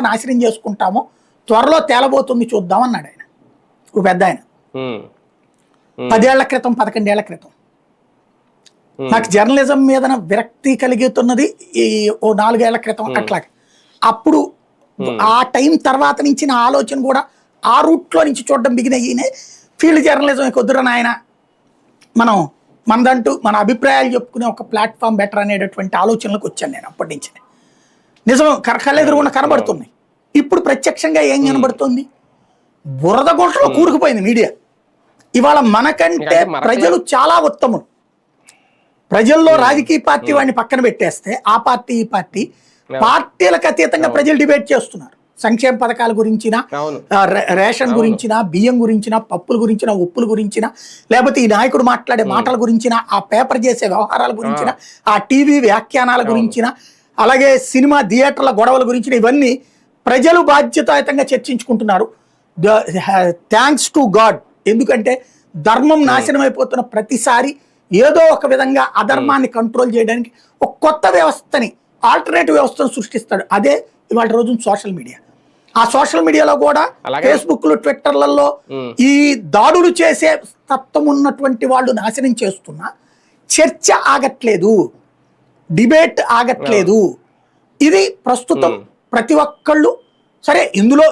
నాశనం చేసుకుంటామో త్వరలో తేలబోతుంది చూద్దాం అన్నాడు ఆయన, ఓ పెద్ద ఆయన. 10 ఏళ్ల క్రితం 11 ఏళ్ల క్రితం నాకు జర్నలిజం మీద విరక్తి కలిగుతున్నది ఈ ఓ 4 ఏళ్ల క్రితం అట్లాగే. అప్పుడు ఆ టైం తర్వాత నుంచి నా ఆలోచన కూడా ఆ రూట్లో నుంచి చూడడం బిగినయ్యనే ఫీల్డ్ జర్నలిజం కుదరని నాయన, మనం మనదంటూ మన అభిప్రాయాలు చెప్పుకునే ఒక ప్లాట్ఫామ్ బెటర్ అనేటటువంటి ఆలోచనలకు వచ్చాను నేను అప్పటి నుంచి. నిజం కళ్ళెదురుగుండా కనబడుతున్నాయి. ఇప్పుడు ప్రత్యక్షంగా ఏం కనబడుతుంది? బురద గుంటలో కూరుకుపోయింది మీడియా. ఇవాళ మనకంటే ప్రజలు చాలా ఉత్తములు. ప్రజల్లో రాజకీయ పార్టీ వాడిని పక్కన పెట్టేస్తే ఆ పార్టీ ఈ పార్టీ, పార్టీలకు అతీతంగా ప్రజలు డిబేట్ చేస్తున్నారు. సంక్షేమ పథకాల గురించిన, రేషన్ గురించిన, బియ్యం గురించిన, పప్పుల గురించిన, ఉప్పుల గురించిన, లేకపోతే ఈ నాయకుడు మాట్లాడే మాటల గురించిన, ఆ పేపర్ చేసే వ్యవహారాల గురించిన, ఆ టీవీ వ్యాఖ్యానాల గురించిన, అలాగే సినిమా థియేటర్ల గొడవల గురించిన, ఇవన్నీ ప్రజలు బాధ్యతాయుతంగా చర్చించుకుంటున్నారు. Thanks to God. ఎందుకంటే ధర్మం నాశనం అయిపోతున్న ప్రతిసారి ఏదో ఒక విధంగా అధర్మాన్ని కంట్రోల్ చేయడానికి ఒక కొత్త వ్యవస్థని, ఆల్టర్నేటివ్ వ్యవస్థను సృష్టిస్తాడు. అదే ఇవాళ రోజు సోషల్ మీడియా. ఆ సోషల్ మీడియాలో కూడా ఫేస్బుక్లు, ట్విట్టర్లలో ఈ దాడులు చేసే తత్వం ఉన్నటువంటి వాళ్ళు నాశనం చేస్తున్నా చర్చ ఆగట్లేదు, డిబేట్ ఆగట్లేదు. ఇది ప్రస్తుతం ప్రతి ఒక్కళ్ళు సరే ఇందులో